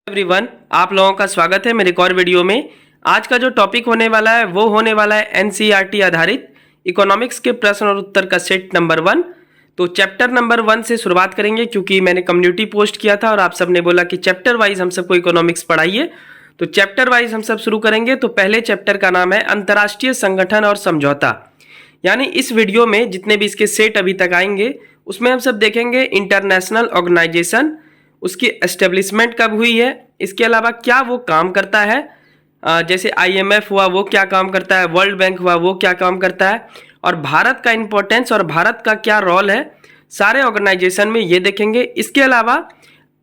Everyone, आप लोगों का स्वागत है मेरे एक और वीडियो में। आज का जो टॉपिक होने वाला है वो होने वाला है एनसीईआरटी आधारित इकोनॉमिक्स के प्रश्न और उत्तर का सेट नंबर 1। तो चैप्टर नंबर 1 से शुरुआत करेंगे क्योंकि मैंने कम्युनिटी पोस्ट किया था और आप सब ने बोला कि चैप्टर वाइज हम सबको इकोनॉमिक्स पढ़ाइए। तो चैप्टर वाइज हम सब शुरू करेंगे। तो पहले चैप्टर का नाम है अंतर्राष्ट्रीय संगठन और समझौता। यानी इस वीडियो में जितने भी इसके सेट अभी तक आएंगे उसमें हम सब देखेंगे इंटरनेशनल ऑर्गेनाइजेशन, उसकी एस्टेब्लिशमेंट कब हुई है, इसके अलावा क्या वो काम करता है, जैसे आईएमएफ हुआ वो क्या काम करता है, वर्ल्ड बैंक हुआ वो क्या काम करता है, और भारत का इंपॉर्टेंस और भारत का क्या रोल है सारे ऑर्गेनाइजेशन में, ये देखेंगे। इसके अलावा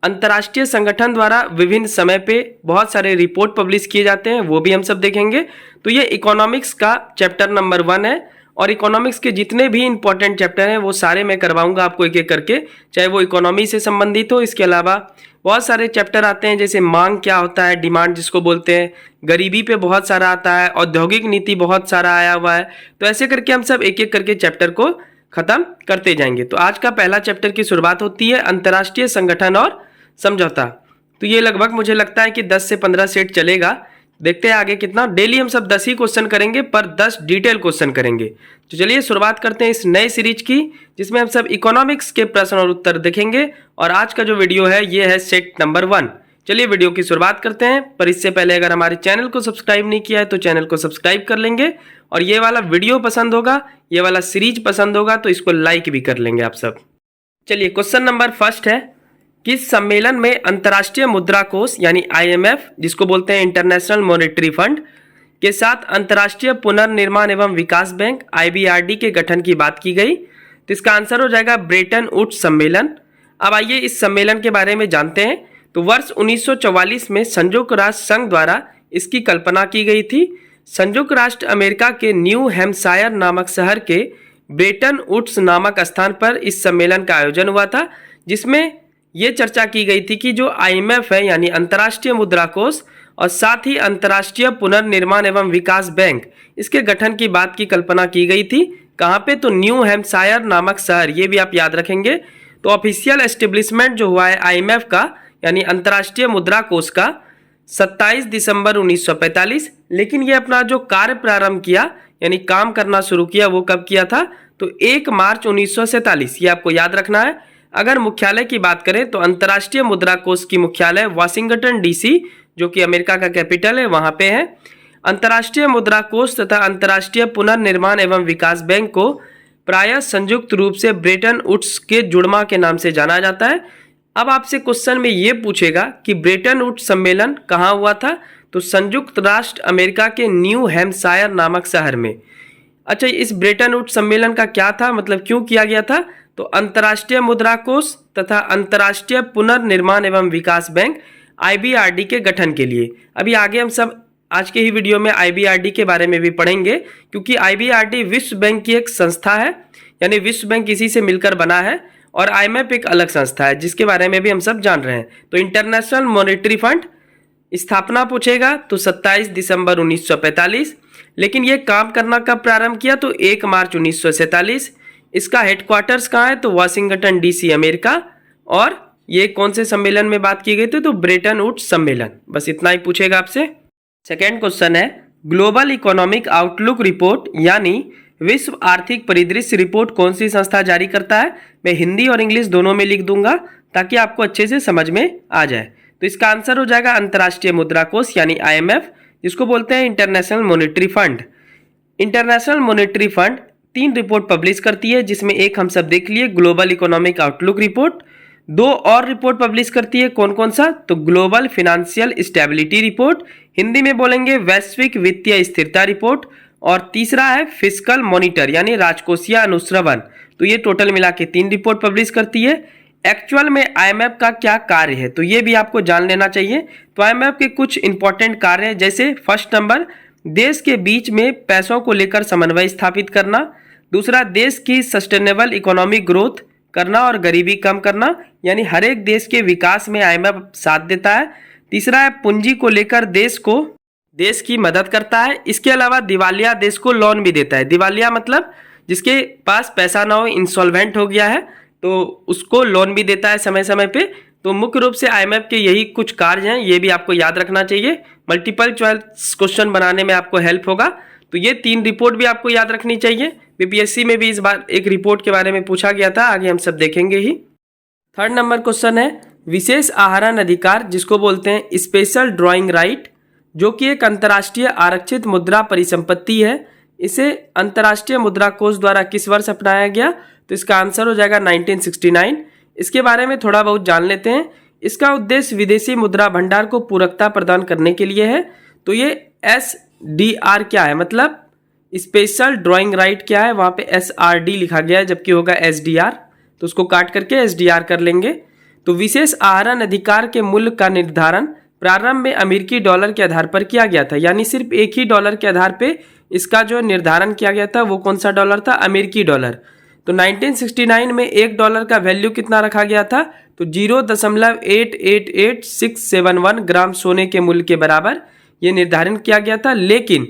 अंतर्राष्ट्रीय संगठन द्वारा विभिन्न समय पे बहुत सारे रिपोर्ट पब्लिश किए जाते हैं, वो भी हम सब देखेंगे। तो ये इकोनॉमिक्स का चैप्टर नंबर 1 है और इकोनॉमिक्स के जितने भी इंपॉर्टेंट चैप्टर हैं वो सारे मैं करवाऊंगा आपको एक एक करके, चाहे वो इकोनॉमी से संबंधित हो। इसके अलावा बहुत सारे चैप्टर आते हैं जैसे मांग क्या होता है, डिमांड जिसको बोलते हैं, गरीबी पे बहुत सारा आता है, औद्योगिक नीति बहुत सारा आया हुआ है। तो ऐसे करके हम सब एक एक करके चैप्टर को खत्म करते जाएंगे। तो आज का पहला चैप्टर की शुरुआत होती है अंतर्राष्ट्रीय संगठन और समझौता। तो ये लगभग मुझे लगता है कि 10 से 15 सेट चलेगा। देखते हैं आगे कितना। डेली हम सब 10 ही क्वेश्चन करेंगे पर 10 डिटेल क्वेश्चन करेंगे। तो चलिए शुरुआत करते हैं इस नए सीरीज की जिसमें हम सब इकोनॉमिक्स के प्रश्न और उत्तर देखेंगे। और आज का जो वीडियो है ये है सेट नंबर 1। चलिए वीडियो की शुरुआत करते हैं, पर इससे पहले अगर हमारे चैनल को सब्सक्राइब नहीं किया है तो चैनल को सब्सक्राइब कर लेंगे। और ये वाला वीडियो पसंद होगा, ये वाला सीरीज पसंद होगा तो इसको लाइक भी कर लेंगे आप सब। चलिए क्वेश्चन नंबर फर्स्ट है, किस सम्मेलन में अंतर्राष्ट्रीय मुद्रा कोष यानी आईएमएफ जिसको बोलते हैं इंटरनेशनल मॉनेटरी फंड के साथ अंतर्राष्ट्रीय पुनर्निर्माण एवं विकास बैंक आईबीआरडी के गठन की बात की गई? तो इसका आंसर हो जाएगा ब्रेटन वुड्स सम्मेलन। अब आइए इस सम्मेलन के बारे में जानते हैं। तो वर्ष 1944 में संयुक्त राष्ट्र संघ द्वारा इसकी कल्पना की गई थी। संयुक्त राष्ट्र अमेरिका के न्यू हैम्पशायर नामक शहर के ब्रेटन वुड्स नामक स्थान पर इस सम्मेलन का आयोजन हुआ था, जिसमें ये चर्चा की गई थी कि जो आईएमएफ है यानी अंतर्राष्ट्रीय मुद्रा कोष और साथ ही अंतर्राष्ट्रीय पुनर्निर्माण एवं विकास बैंक, इसके गठन की बात की कल्पना की गई थी। कहाँ पे? तो न्यू हैम्पशायर नामक शहर, ये भी आप याद रखेंगे। तो ऑफिशियल एस्टेब्लिशमेंट जो हुआ है आईएमएफ का यानी अंतर्राष्ट्रीय मुद्रा कोष का 27 दिसंबर 1945, लेकिन ये अपना जो कार्य प्रारंभ किया यानी काम करना शुरू किया वो कब किया था? तो 1 मार्च 1947, ये आपको याद रखना है। अगर मुख्यालय की बात करें तो अंतर्राष्ट्रीय मुद्रा कोष की मुख्यालय वाशिंगटन डीसी जो कि अमेरिका का कैपिटल है वहां पे है। अंतर्राष्ट्रीय मुद्रा कोष तथा अंतर्राष्ट्रीय पुनर्निर्माण एवं विकास बैंक को प्रायः संयुक्त रूप से ब्रेटन वुड्स के जुड़वा के नाम से जाना जाता है। अब आपसे क्वेश्चन में ये पूछेगा कि ब्रेटन वुड्स सम्मेलन कहाँ हुआ था? तो संयुक्त राष्ट्र अमेरिका के न्यू हैम्पशायर नामक शहर में। अच्छा, इस ब्रेटन वुड्स सम्मेलन का क्या था, मतलब क्यों किया गया था? तो अंतर्राष्ट्रीय मुद्रा कोष तथा अंतर्राष्ट्रीय पुनर्निर्माण एवं विकास बैंक आईबीआरडी के गठन के लिए। अभी आगे हम सब आज के ही वीडियो में आईबीआरडी के बारे में भी पढ़ेंगे, क्योंकि आईबीआरडी विश्व बैंक की एक संस्था है, यानी विश्व बैंक इसी से मिलकर बना है, और आईएमएफ एक अलग संस्था है जिसके बारे में भी हम सब जान रहे हैं। तो इंटरनेशनल मॉनेटरी फंड स्थापना पूछेगा तो 27 दिसंबर 1945, लेकिन ये काम करना कब प्रारंभ किया? तो 1 मार्च 1947। इसका हेडक्वार्टर्स कहाँ है? तो वाशिंगटन डीसी अमेरिका। और ये कौन से सम्मेलन में बात की गई थी? तो ब्रेटन वुड्स सम्मेलन। बस इतना ही पूछेगा आपसे। सेकेंड क्वेश्चन है, ग्लोबल इकोनॉमिक आउटलुक रिपोर्ट यानी विश्व आर्थिक परिदृश्य रिपोर्ट कौन सी संस्था जारी करता है? मैं हिंदी और इंग्लिश दोनों में लिख दूंगा ताकि आपको अच्छे से समझ में आ जाए। तो इसका आंसर हो जाएगा अंतर्राष्ट्रीय मुद्रा कोष यानी आईएमएफ, जिसको बोलते हैं international monetary fund. International monetary fund 3 report publish करती है, जिसमें एक हम सब देख लिए ग्लोबल इकोनॉमिक आउटलुक रिपोर्ट, 2 और रिपोर्ट पब्लिश करती है। कौन कौन सा? तो global financial stability report, Hindi में बोलेंगे वैश्विक वित्तीय स्थिरता रिपोर्ट, और तीसरा है फिस्कल मॉनिटर यानी राजकोषीय अनुश्रवण। तो ये टोटल मिला के 3 रिपोर्ट पब्लिश करती है। एक्चुअल में आईएमएफ का क्या कार्य है तो ये भी आपको जान लेना चाहिए। तो आईएमएफ के कुछ इंपॉर्टेंट कार्य हैं, जैसे फर्स्ट नंबर देश के बीच में पैसों को लेकर समन्वय स्थापित करना, दूसरा देश की सस्टेनेबल इकोनॉमिक ग्रोथ करना और गरीबी कम करना, यानी हर एक देश के विकास में आईएमएफ साथ देता है। तीसरा है पूंजी को लेकर देश की मदद करता है। इसके अलावा दिवालिया देश को लोन भी देता है। दिवालिया मतलब जिसके पास पैसा ना हो, इंसॉल्वेंट हो गया है, तो उसको लोन भी देता है समय समय पे। तो मुख्य रूप से आईएमएफ के यही कुछ कार्य हैं, ये भी आपको याद रखना चाहिए। मल्टीपल चॉइस क्वेश्चन बनाने में आपको हेल्प होगा। तो ये 3 रिपोर्ट भी आपको याद रखनी चाहिए। बीपीएससी में भी इस बार एक रिपोर्ट के बारे में पूछा गया था, आगे हम सब देखेंगे ही। 3rd नंबर क्वेश्चन है विशेष आहरण अधिकार, जिसको बोलते हैं स्पेशल ड्रॉइंग राइट, जो कि एक अंतर्राष्ट्रीय आरक्षित मुद्रा परिसंपत्ति है। इसे अंतर्राष्ट्रीय मुद्रा कोष द्वारा किस वर्ष अपनाया गया? तो इसका आंसर हो जाएगा 1969। इसके बारे में थोड़ा बहुत जान लेते हैं। इसका उद्देश्य विदेशी मुद्रा भंडार को पूरकता प्रदान करने के लिए है। तो ये SDR क्या है, मतलब स्पेशल ड्राइंग राइट क्या है, वहाँ पे SRD लिखा गया है, जबकि होगा SDR, तो उसको काट करके SDR कर लेंगे। तो विशेष आहरण अधिकार के मूल्य का निर्धारण प्रारंभ में अमेरिकी डॉलर के आधार पर किया गया था, यानी सिर्फ एक ही डॉलर के आधार पे इसका जो निर्धारण किया गया था वो कौन सा डॉलर था? अमेरिकी डॉलर। तो 1969 में $1 का वैल्यू कितना रखा गया था? तो 0.888671 ग्राम सोने के मूल्य के बराबर ये निर्धारण किया गया था। लेकिन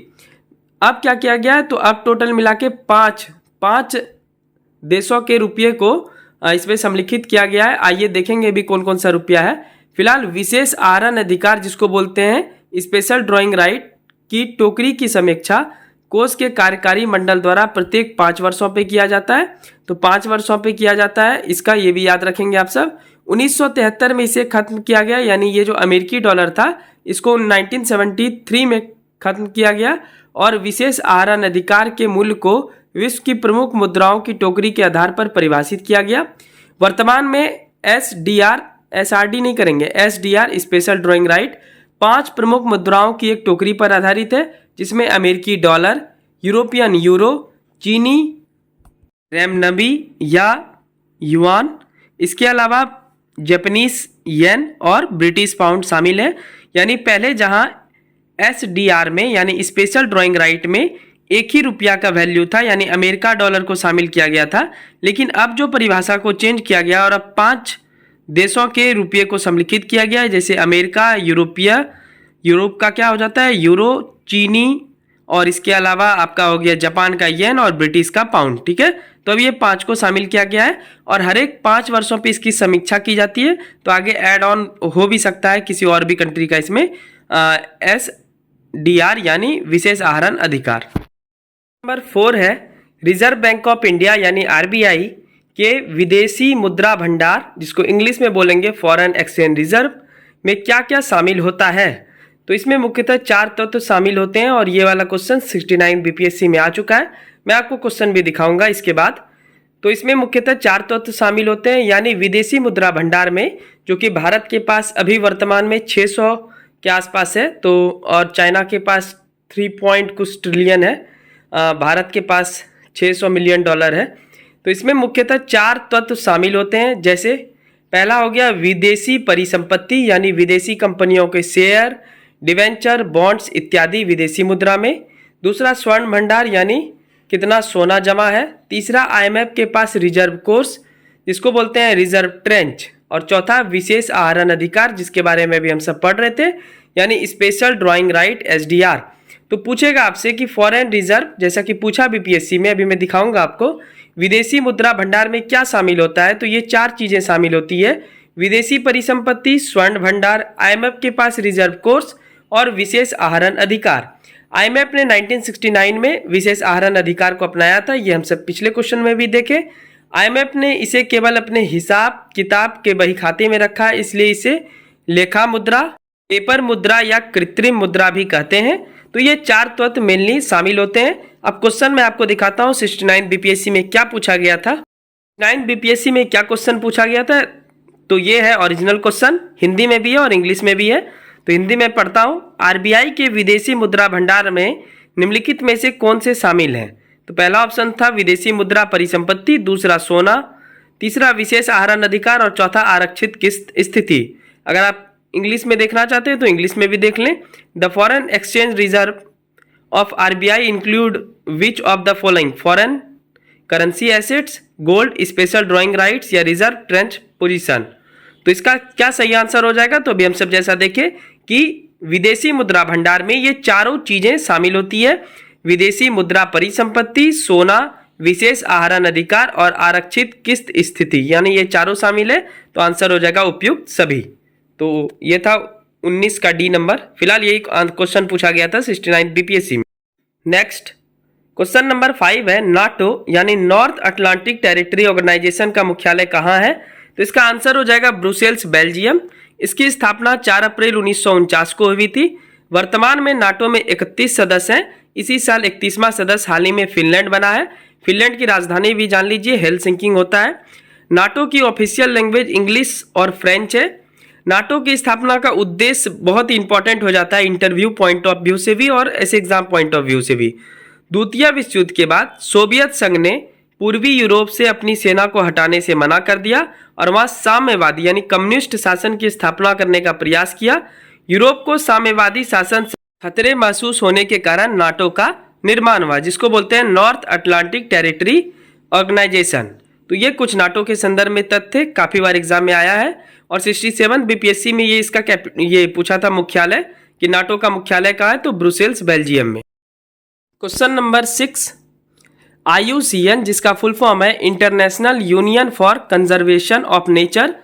अब क्या किया गया है? तो अब टोटल मिला के पाँच देशों के रुपये को इसमें सम्मिलित किया गया है। आइए देखेंगे भी कौन कौन सा रुपया है। फिलहाल विशेष आहरण अधिकार, जिसको बोलते हैं स्पेशल ड्राइंग राइट, की टोकरी की समीक्षा कोष के कार्यकारी मंडल द्वारा प्रत्येक 5 वर्षों पे किया जाता है। तो 5 वर्षों पे किया जाता है, इसका ये भी याद रखेंगे आप सब। 1973 में इसे खत्म किया गया, यानी ये जो अमेरिकी डॉलर था इसको 1973 में खत्म किया गया। और विशेष आहरण अधिकार के मूल्य को विश्व की प्रमुख मुद्राओं की टोकरी के आधार पर परिभाषित किया गया। वर्तमान में SDR, SRD नहीं करेंगे, SDR स्पेशल ड्राइंग राइट 5 प्रमुख मुद्राओं की एक टोकरी पर आधारित है, जिसमें अमेरिकी डॉलर, यूरोपियन यूरो, चीनी रेमनबी या युआन, इसके अलावा जापानीज येन और ब्रिटिश पाउंड शामिल है। यानी पहले जहां SDR में यानी स्पेशल ड्राइंग राइट में एक ही रुपया का वैल्यू था, यानी अमेरिका डॉलर को शामिल किया गया था। लेकिन अब जो परिभाषा को चेंज किया गया और अब 5 देशों के रुपये को सम्मिलित किया गया है, जैसे अमेरिका, यूरोप का क्या हो जाता है? यूरो, चीनी, और इसके अलावा आपका हो गया जापान का येन और ब्रिटिश का पाउंड। ठीक है, तो अब ये 5 को शामिल किया गया है और हर एक 5 वर्षों पे इसकी समीक्षा की जाती है। तो आगे ऐड ऑन हो भी सकता है किसी और भी कंट्री का इसमें SDR यानी विशेष आहरण अधिकार। नंबर 4 है रिजर्व बैंक ऑफ इंडिया यानी RBI के विदेशी मुद्रा भंडार, जिसको इंग्लिश में बोलेंगे फॉरेन एक्सचेंज रिजर्व, में क्या क्या शामिल होता है? तो इसमें मुख्यतः 4 तत्व शामिल होते हैं और ये वाला क्वेश्चन 69 बीपीएससी में आ चुका है। मैं आपको क्वेश्चन भी दिखाऊंगा इसके बाद। तो इसमें मुख्यतः 4 तत्व शामिल होते हैं, यानी विदेशी मुद्रा भंडार में, जो कि भारत के पास अभी वर्तमान में 600 के आसपास है, तो और चाइना के पास 3 कुछ ट्रिलियन है, भारत के पास $600 मिलियन है। तो इसमें मुख्यतः 4 तत्व शामिल होते हैं। जैसे पहला हो गया विदेशी परिसंपत्ति, यानी विदेशी कंपनियों के शेयर, डिवेंचर, बॉन्ड्स इत्यादि विदेशी मुद्रा में। दूसरा स्वर्ण भंडार, यानी कितना सोना जमा है। तीसरा IMF के पास रिजर्व कोर्स, जिसको बोलते हैं रिजर्व ट्रेंच। और चौथा विशेष आहरण अधिकार, जिसके बारे में भी हम सब पढ़ रहे थे, यानी स्पेशल ड्राइंग राइट SDR। तो पूछेगा आपसे कि फॉरेन रिजर्व, जैसा कि पूछा बीपीएससी में, अभी मैं दिखाऊंगा आपको, विदेशी मुद्रा भंडार में क्या शामिल होता है। तो ये 4 चीजें शामिल होती है: विदेशी परिसंपत्ति, स्वर्ण भंडार, IMF के पास रिजर्व कोर्स और विशेष आहरण अधिकार। IMF ने 1969 में विशेष आहरण अधिकार को अपनाया था, ये हम सब पिछले क्वेश्चन में भी देखे। IMF ने इसे केवल अपने हिसाब किताब के बही खाते में रखा, इसलिए इसे लेखा मुद्रा, पेपर मुद्रा या कृत्रिम मुद्रा भी कहते हैं। तो ये 4 तत्व मेनली शामिल होते हैं। अब क्वेश्चन मैं आपको दिखाता हूँ 69 बीपीएससी में क्या पूछा गया था। 9 बीपीएससी में क्या क्वेश्चन पूछा गया था, तो ये है ओरिजिनल क्वेश्चन, हिंदी में भी है और इंग्लिश में भी है। तो हिंदी में पढ़ता हूँ। RBI के विदेशी मुद्रा भंडार में निम्नलिखित में से कौन से शामिल हैं? तो पहला ऑप्शन था विदेशी मुद्रा परिसंपत्ति, दूसरा सोना, तीसरा विशेष आहरण अधिकार और चौथा आरक्षित किस्त स्थिति। अगर आप इंग्लिश में देखना चाहते हैं तो इंग्लिश में भी देख लें। The foreign exchange reserve of RBI include which of the following? Foreign currency assets, gold, special drawing rights या रिजर्व ट्रेंच पोजीशन। तो इसका क्या सही आंसर हो जाएगा? तो अभी हम सब जैसा देखें कि विदेशी मुद्रा भंडार में ये चारों चीजें शामिल होती है: विदेशी मुद्रा परिसंपत्ति, सोना, विशेष आहरण अधिकार और आरक्षित किस्त स्थिति, यानी ये चारों शामिल है। तो आंसर हो जाएगा उपयुक्त सभी। तो ये था 19 का डी नंबर। फिलहाल यही क्वेश्चन पूछा गया था 69 बीपीएससी में। नेक्स्ट क्वेश्चन नंबर 5 है, नाटो यानी नॉर्थ अटलांटिक टेरिटरी ऑर्गेनाइजेशन का मुख्यालय कहाँ है? तो इसका आंसर हो जाएगा ब्रुसेल्स, बेल्जियम। इसकी स्थापना 4 अप्रैल 1949 को हुई थी। वर्तमान में नाटो में 31 सदस्य हैं। इसी साल 31वां सदस्य हाल ही में फिनलैंड बना है। फिनलैंड की राजधानी भी जान लीजिए हेलसिंकी होता है। नाटो की ऑफिशियल लैंग्वेज इंग्लिश और फ्रेंच है। नाटो की स्थापना का उद्देश्य बहुत ही इंपॉर्टेंट हो जाता है इंटरव्यू पॉइंट ऑफ व्यू से भी और ऐसे एग्जाम पॉइंट ऑफ व्यू से भी। द्वितीय विश्व युद्ध के बाद सोवियत संघ ने पूर्वी यूरोप से अपनी सेना को हटाने से मना कर दिया और वहां साम्यवादी यानी कम्युनिस्ट शासन की स्थापना करने का प्रयास किया। यूरोप को साम्यवादी शासन से खतरे महसूस होने के कारण नाटो का निर्माण हुआ, जिसको बोलते हैं नॉर्थ अटलांटिक टेरिटरी ऑर्गेनाइजेशन। तो ये कुछ नाटो के संदर्भ में तथ्य काफी बार एग्जाम में आया है और 67 बीपीएससी में ये इसका ये पूछा था मुख्यालय कि नाटो का मुख्यालय कहाँ है? तो ब्रुसेल्स, बेल्जियम में। क्वेश्चन नंबर 6, IUCN जिसका फुल फॉर्म है international union for conservation of nature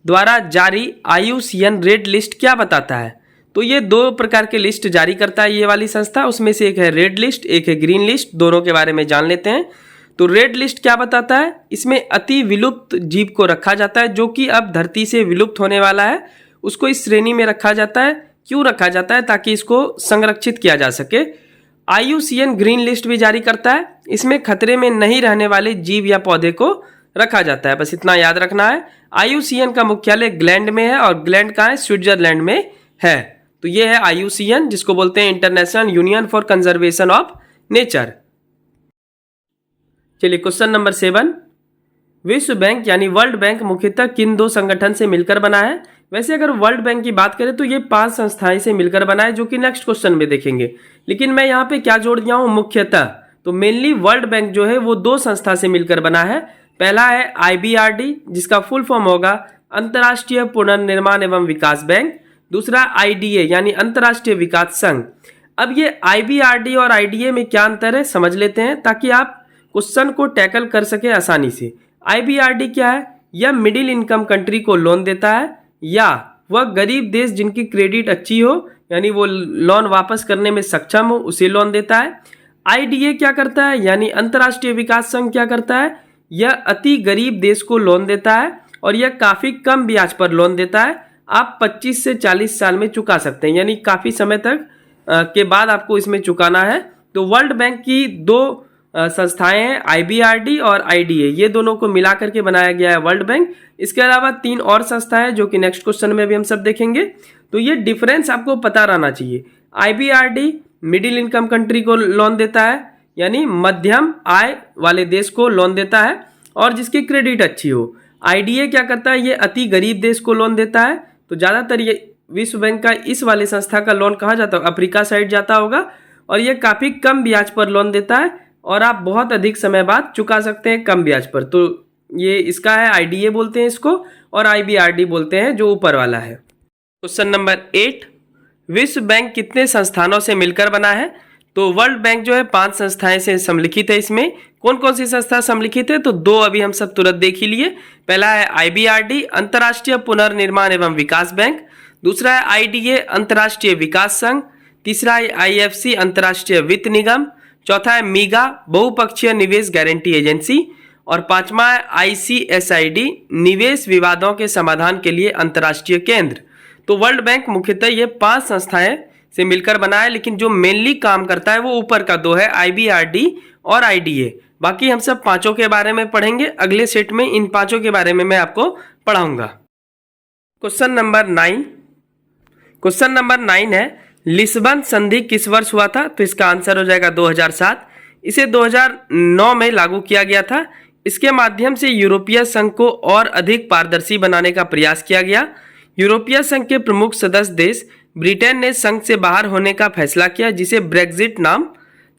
द्वारा जारी IUCN रेड लिस्ट क्या बताता है? तो ये 2 प्रकार के लिस्ट जारी करता है ये वाली संस्था। उसमें से एक है रेड लिस्ट, एक है ग्रीन लिस्ट। दोनों के बारे में जान लेते हैं। तो रेड लिस्ट क्या बताता है? इसमें अति विलुप्त जीव को रखा जाता है जो कि अब धरती से विलुप्त होने वाला है, उसको इस श्रेणी में रखा जाता है। क्यों रखा जाता है? ताकि इसको संरक्षित किया जा सके। IUCN ग्रीन लिस्ट भी जारी करता है। इसमें खतरे में नहीं रहने वाले जीव या पौधे को रखा जाता है, बस इतना याद रखना है। IUCN का मुख्यालय ग्लैंड में है और ग्लैंड कहाँ है? स्विट्जरलैंड में है। तो ये है IUCN जिसको बोलते हैं international union for conservation of nature. चलिए क्वेश्चन नंबर 7, विश्व बैंक यानी वर्ल्ड बैंक मुख्यतः किन 2 संगठन से मिलकर बना है? वैसे अगर वर्ल्ड बैंक की बात करें तो ये 5 संस्थाएं से मिलकर बना है, जो कि नेक्स्ट क्वेश्चन में देखेंगे। लेकिन मैं यहाँ पे क्या जोड़ दिया हूँ? मुख्यतः। तो मेनली वर्ल्ड बैंक जो है वो 2 संस्था से मिलकर बना है। पहला है IBRD जिसका फुल फॉर्म होगा अंतर्राष्ट्रीय पुनर्निर्माण एवं विकास बैंक। दूसरा IDA यानी अंतर्राष्ट्रीय विकास संघ। अब ये IBRD और IDA में क्या अंतर है समझ लेते हैं ताकि आप क्वेश्चन को टैकल कर सके आसानी से। IBRD क्या है? यह मिडिल इनकम कंट्री को लोन देता है या वह गरीब देश जिनकी क्रेडिट अच्छी हो यानी वो लोन वापस करने में सक्षम हो उसे लोन देता है। IDA क्या करता है यानी अंतर्राष्ट्रीय विकास संघ क्या करता है? यह अति गरीब देश को लोन देता है और यह काफी कम ब्याज पर लोन देता है। आप 25 से 40 साल में चुका सकते हैं, यानी काफी समय तक के बाद आपको इसमें चुकाना है। तो वर्ल्ड बैंक की 2 संस्थाएं हैं IBRD और IDA, ये दोनों को मिला करके बनाया गया है वर्ल्ड बैंक। इसके अलावा 3 और संस्थाएं जो कि नेक्स्ट क्वेश्चन में भी हम सब देखेंगे। तो ये डिफरेंस आपको पता रहना चाहिए। IBRD मिडिल इनकम कंट्री को लोन देता है यानी मध्यम आय वाले देश को लोन देता है और जिसकी क्रेडिट अच्छी हो। IDA क्या करता है? ये अति गरीब देश को लोन देता है। तो ज़्यादातर ये विश्व बैंक का इस वाले संस्था का लोन कहाँ जाता होगा? अफ्रीका साइड जाता होगा और ये काफ़ी कम ब्याज पर लोन देता है और आप बहुत अधिक समय बाद चुका सकते हैं कम ब्याज पर। तो ये इसका है IDA बोलते हैं इसको और IBRD बोलते हैं जो ऊपर वाला है। क्वेश्चन नंबर 8, विश्व बैंक कितने संस्थानों से मिलकर बना है? तो वर्ल्ड बैंक जो है 5 संस्थाएं से सम्मिलित है। इसमें कौन कौन सी संस्था सम्मिलित है? तो 2 अभी हम सब तुरंत देख ही लिए। पहला है IBRD अंतर्राष्ट्रीय पुनर्निर्माण एवं विकास बैंक। दूसरा है IDA अंतर्राष्ट्रीय विकास संघ। तीसरा है IFC अंतर्राष्ट्रीय वित्त निगम। चौथा है MIGA बहुपक्षीय निवेश गारंटी एजेंसी और 5वां है ICSID निवेश विवादों के समाधान के लिए अंतर्राष्ट्रीय केंद्र। तो वर्ल्ड बैंक मुख्यतः ये 5 संस्थाएं से मिलकर बना है, लेकिन जो मेनली काम करता है वो ऊपर का 2 है IBRD और IDA। बाकी हम सब 5 के बारे में पढ़ेंगे अगले सेट में। इन 5 के बारे में मैं आपको पढ़ाऊंगा। क्वेश्चन नंबर 9, क्वेश्चन नंबर 9 है लिस्बन संधि किस वर्ष हुआ था? तो इसका आंसर हो जाएगा 2007। इसे 2009 में लागू किया गया था। इसके माध्यम से यूरोपीय संघ को और अधिक पारदर्शी बनाने का प्रयास किया गया। यूरोपीय संघ के प्रमुख सदस्य देश ब्रिटेन ने संघ से बाहर होने का फैसला किया जिसे ब्रेक्जिट नाम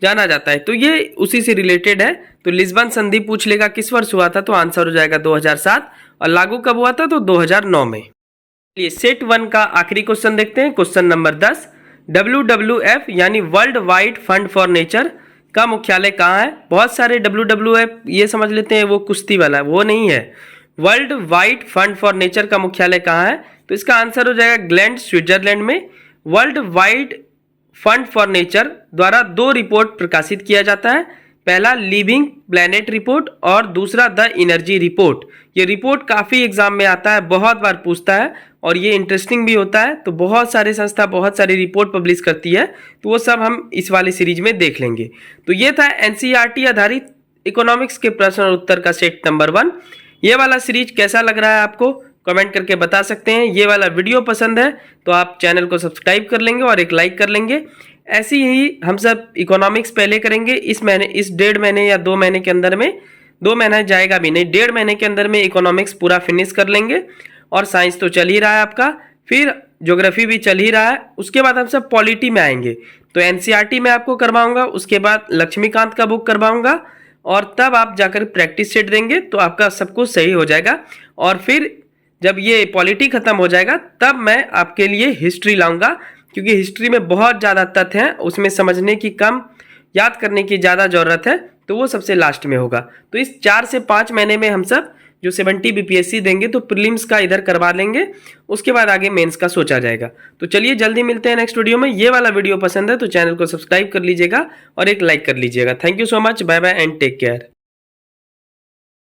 जाना जाता है। तो ये उसी से रिलेटेड है। तो लिस्बन संधि पूछ लेगा किस वर्ष हुआ था? तो आंसर हो जाएगा 2007 और लागू कब हुआ था? तो 2009 में। चलिए सेट 1 का आखिरी क्वेश्चन देखते हैं। क्वेश्चन नंबर 10, WWF यानी world wide fund for nature का मुख्यालय कहाँ है? बहुत सारे WWF ये समझ लेते हैं वो कुश्ती वाला, वो नहीं है। World wide fund for nature का मुख्यालय कहाँ है? तो इसका आंसर हो जाएगा ग्लैंड, स्विट्जरलैंड में। World wide fund for nature द्वारा 2 रिपोर्ट प्रकाशित किया जाता है, पहला लिविंग प्लैनेट रिपोर्ट और दूसरा द एनर्जी रिपोर्ट। ये रिपोर्ट काफ़ी एग्जाम में आता है, बहुत बार पूछता है और ये इंटरेस्टिंग भी होता है। तो बहुत सारे संस्था बहुत सारी रिपोर्ट पब्लिश करती है, तो वो सब हम इस वाले सीरीज में देख लेंगे। तो ये था NCERT आधारित इकोनॉमिक्स के प्रश्न और उत्तर का सेट नंबर 1। ये वाला सीरीज कैसा लग रहा है आपको कमेंट करके बता सकते हैं। ये वाला वीडियो पसंद है तो आप चैनल को सब्सक्राइब कर लेंगे और एक लाइक कर लेंगे। ऐसी ही हम सब इकोनॉमिक्स पहले करेंगे इस महीने, इस 1.5 महीने या 2 महीने के अंदर में, 2 महीना जाएगा भी नहीं, 1.5 महीने के अंदर में इकोनॉमिक्स पूरा फिनिश कर लेंगे। और साइंस तो चल ही रहा है आपका, फिर ज्योग्राफी भी चल ही रहा है। उसके बाद हम सब पॉलिटी में आएंगे, तो NCERT में आपको करवाऊंगा, उसके बाद लक्ष्मीकांत का बुक करवाऊंगा और तब आप जाकर प्रैक्टिस सेट देंगे तो आपका सब कुछ सही हो जाएगा। और फिर जब ये पॉलिटी खत्म हो जाएगा तब मैं आपके लिए हिस्ट्री लाऊंगा, क्योंकि हिस्ट्री में बहुत ज़्यादा तथ्य हैं, उसमें समझने की कम, याद करने की ज़्यादा ज़रूरत है, तो वो सबसे लास्ट में होगा। तो इस 4 से 5 महीने में हम सब जो 70 BPSC देंगे तो प्रीलिम्स का इधर करवा लेंगे, उसके बाद आगे मेंस का सोचा जाएगा। तो चलिए जल्दी मिलते हैं नेक्स्ट वीडियो में। ये वाला वीडियो पसंद है तो चैनल को सब्सक्राइब कर लीजिएगा और एक लाइक कर लीजिएगा। Thank you so much, bye bye and take care.